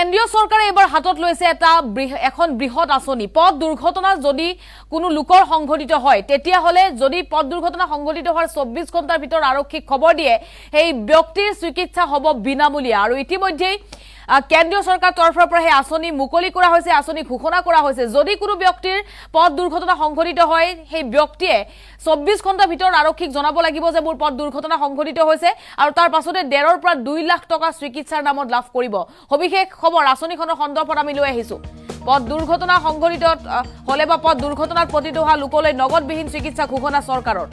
কেন্দ্ৰীয় চৰকাৰে এবাৰ হাতত লৈছে এখন বৃহৎ আঁচনি। পথ দুৰ্ঘটনা যদি কোনো লোকৰ সংঘটিত হয় তেতিয়া হলে যদি পথ দুৰ্ঘটনা সংঘটিত হোৱাৰ 24 ঘণ্টাৰ ভিতৰত আৰক্ষীক খবৰ দিয়ে সেই ব্যক্তিৰ চিকিৎসা হ'ব বিনামূলীয়া। আৰু ইতিমধ্যেই কেন্দ্ৰীয় চৰকাৰৰ তৰফৰ পৰা সেই আঁচনি মুকলি কৰা হৈছে, আঁচনি ঘোষণা কৰা হৈছে। যদি কোনো ব্যক্তিৰ পথ দুৰ্ঘটনা সংঘটিত হয় সেই ব্যক্তিয়ে 24 ঘণ্টাৰ ভিতৰত আৰক্ষীক জনাব লাগিব যে মোৰ পথ দুৰ্ঘটনা সংঘটিত হৈছে আৰু তাৰ পাছতে 1.5 পৰা 2 লাখ টকা চিকিৎসাৰ নামত লাভ কৰিব। সবিশেষ খবৰ আঁচনিখনৰ সন্দৰ্ভত আমি লৈ আহিছো। পথ দুৰ্ঘটনা সংঘটিত হলে বা পথ দুৰ্ঘটনাত পতিত হোৱা লোকলৈ নগদবিহীন চিকিৎসা ঘোষণা চৰকাৰৰ।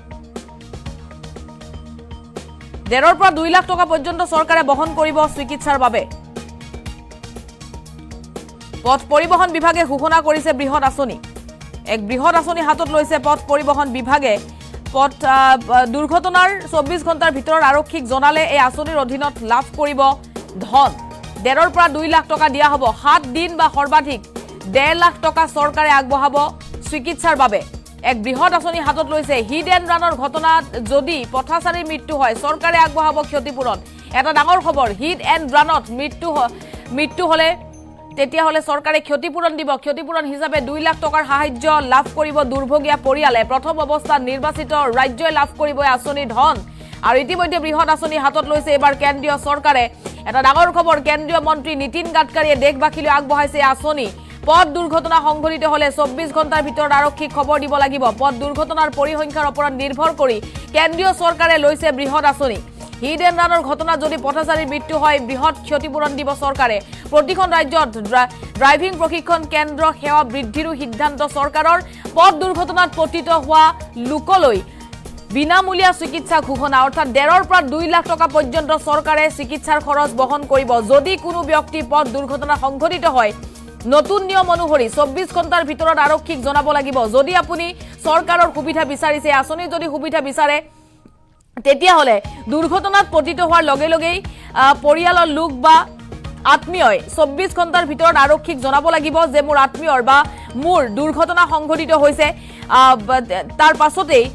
1.5 পৰা 2 লাখ টকা পৰ্যন্ত চৰকাৰে বহন কৰিব চিকিৎসাৰ বাবে। পথ পৰিবহন বিভাগে ঘোষণা কৰিছে বৃহৎ আঁচনি। এক বৃহৎ আঁচনি হাতত লৈছে পথ পৰিবহন বিভাগে। পথ দুৰ্ঘটনাৰ 24 ঘণ্টাৰ ভিতৰত আৰক্ষীক জনালে এই আঁচনিৰ অধীনত লাভ কৰিব ধন। 1.5 পৰা 2 লাখ টকা দিয়া হ'ব। 7 দিন বা সৰ্বাধিক 1.5 লাখ টকা চৰকাৰে আগবঢ়াব চিকিৎসাৰ বাবে। এক বৃহৎ আঁচনি হাতত লৈছে। হিট এণ্ড ৰানৰ ঘটনাত যদি পথচাৰীৰ মৃত্যু হয় চৰকাৰে আগবঢ়াব ক্ষতিপূৰণ। এটা ডাঙৰ খবৰ, হিট এণ্ড ৰানত মৃত্যু হলে তেতিয়াহলে চৰকাৰে ক্ষতিপূৰণ দিব। ক্ষতিপূৰণ হিচাপে 2 লাখ টকাৰ সাহায্য লাভ কৰিব দুৰ্ভগীয়া পৰিয়ালে। প্ৰথম অৱস্থাত নিৰ্বাচিত ৰাজ্যই লাভ কৰিব এই আঁচনিৰ ধন। আৰু ইতিমধ্যে বৃহৎ আঁচনি হাতত লৈছে এবাৰ কেন্দ্ৰীয় চৰকাৰে। এটা ডাঙৰ খবৰ, কেন্দ্ৰীয় মন্ত্ৰী নীতিন গাডকাৰীয়ে দেশবাসীলৈ আগবঢ়াইছে আঁচনি। পথ দুৰ্ঘটনা সংঘটিত হলে 24 ঘণ্টাৰ ভিতৰত আৰক্ষীক খবৰ দিব লাগিব। পথ দুৰ্ঘটনাৰ পৰিসংখ্যাৰ ওপৰত নিৰ্ভৰ কৰি কেন্দ্ৰীয় চৰকাৰে লৈছে বৃহৎ আঁচনি। হিট এণ্ড ৰানৰ ঘটনাত যদি পথচাৰীৰ মৃত্যু হয় বৃহৎ ক্ষতিপূৰণ দিব চৰকাৰে। প্ৰতিখন ৰাজ্যত ড্ৰাইভিং প্ৰশিক্ষণ কেন্দ্ৰ সেৱা বৃদ্ধিৰো সিদ্ধান্ত চৰকাৰৰ। পথ দুৰ্ঘটনাত পতিত হোৱা লোকলৈ বিনামূলীয়া চিকিৎসা ঘোষণা, অৰ্থাৎ 1.5 পৰা 2 লাখ টকা পৰ্যন্ত চৰকাৰে চিকিৎসাৰ খৰচ বহন কৰিব। যদি কোনো ব্যক্তি পথ দুৰ্ঘটনা সংঘটিত হয় নতুন নিয়ম অনুসৰি 24 ঘণ্টাৰ ভিতৰত আৰক্ষীক জনাব লাগিব। যদি আপুনি চৰকাৰৰ সুবিধা বিচাৰিছে, আঁচনিৰ যদি সুবিধা বিচাৰে তেতিয়াহলে দুৰ্ঘটনাত পতিত হোৱাৰ লগে লগেই পৰিয়ালৰ লোক বা আত্মীয়ই 24 ঘণ্টাৰ ভিতৰত আৰক্ষীক জনাব লাগিব যে মোৰ আত্মীয়ৰ বা মোৰ দুৰ্ঘটনা সংঘটিত হৈছে। তাৰ পাছতেই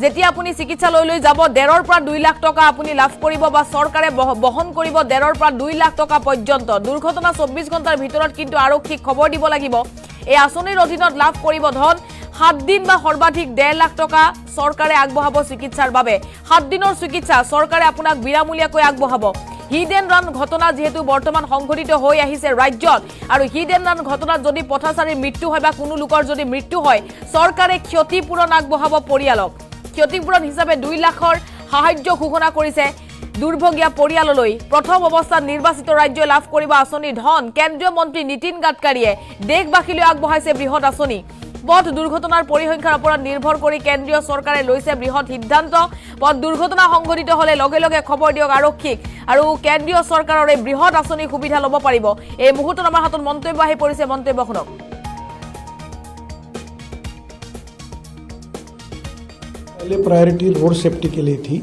যেতিয়া আপুনি চিকিৎসালয়লৈ যাব 1.5 পৰা 2 লাখ টকা আপুনি লাভ কৰিব বা চৰকাৰে বহন কৰিব 1.5 পৰা 2 লাখ টকা পৰ্যন্ত। দুৰ্ঘটনা 24 ঘণ্টাৰ ভিতৰত কিন্তু আৰক্ষীক খবৰ দিব লাগিব। এই আঁচনিৰ অধীনত লাভ কৰিব ধন। 7 দিন বা সৰ্বাধিক 1.5 লাখ টকা চৰকাৰে আগবঢ়াব চিকিৎসাৰ বাবে। 7 দিনৰ চিকিৎসা চৰকাৰে আপোনাক বিনামূলীয়াকৈ আগবঢ়াব। হিট এণ্ড ৰান ঘটনা যিহেতু বৰ্তমান সংঘটিত হৈ আহিছে ৰাজ্যত, আৰু হিট এণ্ড ৰান ঘটনাত যদি পথচাৰীৰ মৃত্যু হয় বা কোনো লোকৰ যদি মৃত্যু হয় চৰকাৰে ক্ষতিপূৰণ আগবঢ়াব পৰিয়ালক। ক্ষতিপূৰণ হিচাপে 2 লাখৰ সাহায্য ঘোষণা কৰিছে দুৰ্ভগীয়া পৰিয়াললৈ। প্ৰথম অৱস্থাত নিৰ্বাচিত ৰাজ্যই লাভ কৰিব আঁচনিৰ ধন। কেন্দ্ৰীয় মন্ত্ৰী নীতিন গাডকাৰীয়ে দেশবাসীলৈ আগবঢ়াইছে বৃহৎ আঁচনি। পথ দুৰ্ঘটনাৰ পৰিসংখ্যাৰ ওপৰত নিৰ্ভৰ কৰি কেন্দ্ৰীয় চৰকাৰে লৈছে বৃহৎ সিদ্ধান্ত। পথ দুৰ্ঘটনা সংঘটিত হলে লগে লগে খবৰ দিয়ক আৰক্ষীক আৰু কেন্দ্ৰীয় চৰকাৰৰ এই বৃহৎ আঁচনিৰ সুবিধা ল'ব পাৰিব। এই মুহূৰ্তত আমাৰ হাতত মন্তব্য আহি পৰিছে, মন্তব্য শুনক। पहले प्रायोरिटी रोड सेफ्टी के लिए थी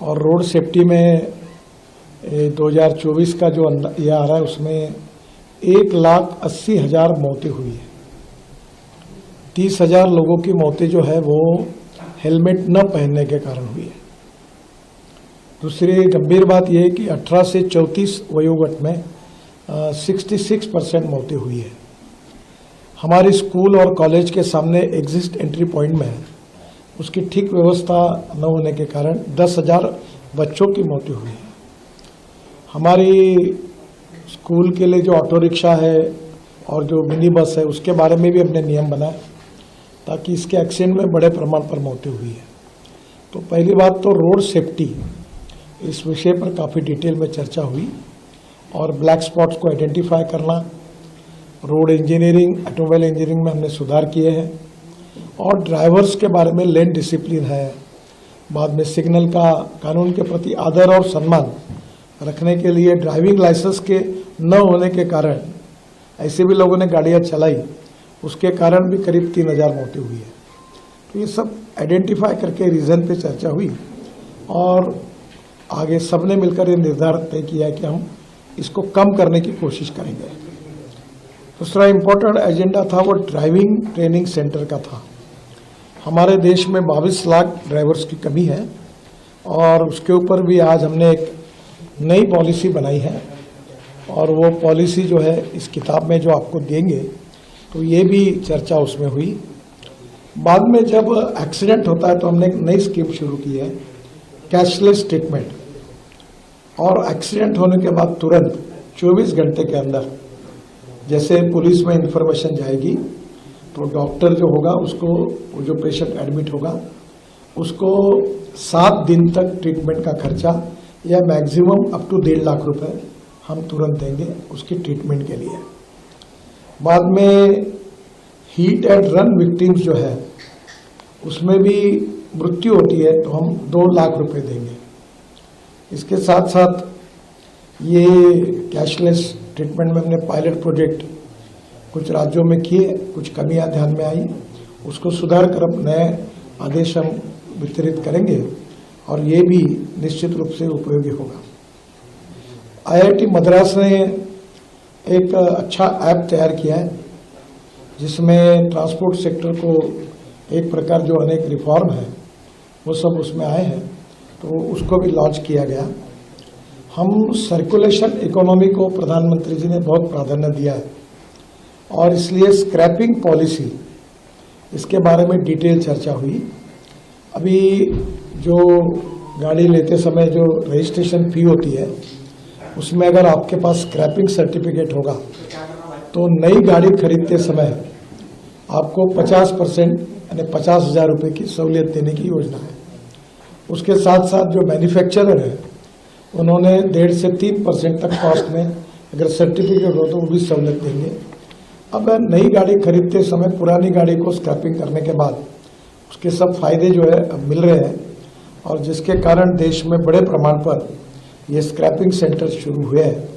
और रोड सेफ्टी में 2024 का जो ये आ रहा है उसमें 1,80,000 मौतें हुई है। 30,000 लोगों की मौतें जो है वो हेलमेट न पहनने के कारण हुई है। दूसरी गंभीर बात यह है कि 18 से 34 वयोगट में 66% मौतें हुई है। हमारे स्कूल और कॉलेज के सामने एग्जिट एंट्री पॉइंट में उसकी ठीक व्यवस्था न होने के कारण 10,000 बच्चों की मौतें हुई है। हमारी स्कूल के लिए जो ऑटो रिक्शा है और जो मिनी बस है उसके बारे में भी हमने नियम बनाए ताकि इसके एक्सीडेंट में बड़े प्रमाण पर मौतें हुई है। तो पहली बात तो रोड सेफ्टी, इस विषय पर काफ़ी डिटेल में चर्चा हुई और ब्लैक स्पॉट्स को आइडेंटिफाई करना, रोड इंजीनियरिंग, ऑटोमोबाइल इंजीनियरिंग में हमने सुधार किए हैं और ड्राइवर्स के बारे में लेन डिसिप्लिन है। बाद में सिग्नल का कानून के प्रति आदर और सम्मान रखने के लिए ड्राइविंग लाइसेंस के न होने के कारण ऐसे भी लोगों ने गाड़ियां चलाई, उसके कारण भी करीब 3,000 मौतें हुई है। तो ये सब आइडेंटिफाई करके रीज़न पे चर्चा हुई और आगे सबने मिलकर ये निर्धार तय किया कि हम इसको कम करने की कोशिश करेंगे। दूसरा इम्पोर्टेंट एजेंडा था वो ड्राइविंग ट्रेनिंग सेंटर का था। हमारे देश में 22 लाख ड्राइवर्स की कमी है और उसके ऊपर भी आज हमने एक नई पॉलिसी बनाई है और वो पॉलिसी जो है इस किताब में जो आपको देंगे, तो ये भी चर्चा उसमें हुई। बाद में जब एक्सीडेंट होता है तो हमने एक नई स्कीम शुरू की है, कैशलेस ट्रीटमेंट। और एक्सीडेंट होने के बाद तुरंत 24 घंटे के अंदर जैसे पुलिस में इंफॉर्मेशन जाएगी तो डॉक्टर जो होगा उसको, वो जो पेशेंट एडमिट होगा उसको 7 दिन तक ट्रीटमेंट का खर्चा या मैक्सिमम अप टू 1.5 लाख रुपए हम तुरंत देंगे उसकी ट्रीटमेंट के लिए। बाद में हीट एंड रन विक्टिम्स जो है उसमें भी मृत्यु होती है तो हम 2 लाख रुपए देंगे। इसके साथ साथ ये कैशलेस ट्रीटमेंट में हमने पायलट प्रोजेक्ट कुछ राज्यों में किए, कुछ कमियां ध्यान में आई, उसको सुधार कर अब नए आदेश हम वितरित करेंगे और ये भी निश्चित रूप से उपयोगी होगा। IIT मद्रास ने एक अच्छा ऐप तैयार किया है जिसमें ट्रांसपोर्ट सेक्टर को एक प्रकार जो अनेक रिफॉर्म है वो सब उसमें आए हैं, तो उसको भी लॉन्च किया गया। हम सर्कुलेशन इकोनॉमी को प्रधानमंत्री जी ने बहुत प्राधान्य दिया है और इसलिए स्क्रैपिंग पॉलिसी इसके बारे में डिटेल चर्चा हुई। अभी जो गाड़ी लेते समय जो रजिस्ट्रेशन फी होती है उसमें अगर आपके पास स्क्रैपिंग सर्टिफिकेट होगा तो नई गाड़ी खरीदते समय आपको 50% यानी 50,000 रुपये की सहूलियत देने की योजना है। उसके साथ साथ जो मैन्युफैक्चरर है उन्होंने 1.5 से 3% तक कॉस्ट में अगर सर्टिफिकेट हो तो वो भी सहूलियत देंगे। अब नई गाड़ी खरीदते समय पुरानी गाड़ी को स्क्रैपिंग करने के बाद उसके सब फायदे जो है अब मिल रहे हैं और जिसके कारण देश में बड़े प्रमाण पर ये स्क्रैपिंग सेंटर शुरू हुए हैं।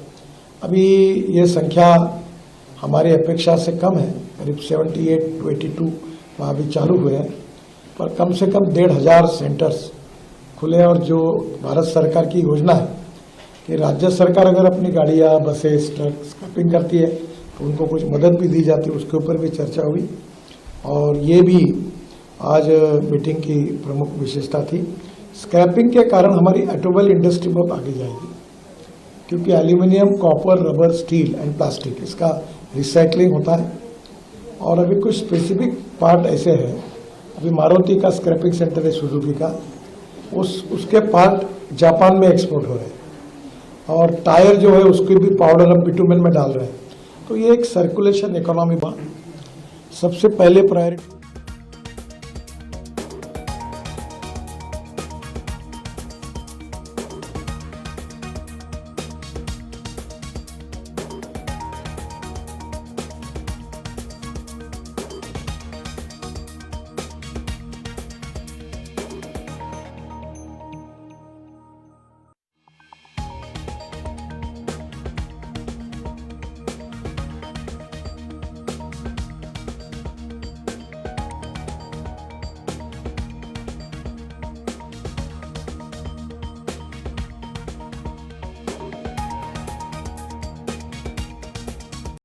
अभी ये संख्या हमारी अपेक्षा से कम है, करीब 78 to 82 वहाँ भी चालू हुए हैं, पर कम से कम 1,500 सेंटर्स खुले। और जो भारत सरकार की योजना है कि राज्य सरकार अगर अपनी गाड़ियाँ, बसेस, ट्रक स्क्रैपिंग करती है तो उनको कुछ मदद भी दी जाती है, उसके ऊपर भी चर्चा हुई और ये भी आज मीटिंग की प्रमुख विशेषता थी। स्क्रैपिंग के कारण हमारी ऑटोमोबाइल इंडस्ट्री बहुत आगे जाएगी क्योंकि aluminium, copper, rubber, steel and plastic इसका रिसाइकलिंग होता है और अभी कुछ स्पेसिफिक पार्ट ऐसे हैं, अभी मारुति का स्क्रैपिंग सेंटर है सुजुकी का, उसके पार्ट जापान में एक्सपोर्ट हो रहे हैं और टायर जो है उसकी भी पाउडर हम बिटुमेन में डाल रहे हैं। तो ये एक सर्कुलेशन इकोनॉमी सबसे पहले प्रायोरिटी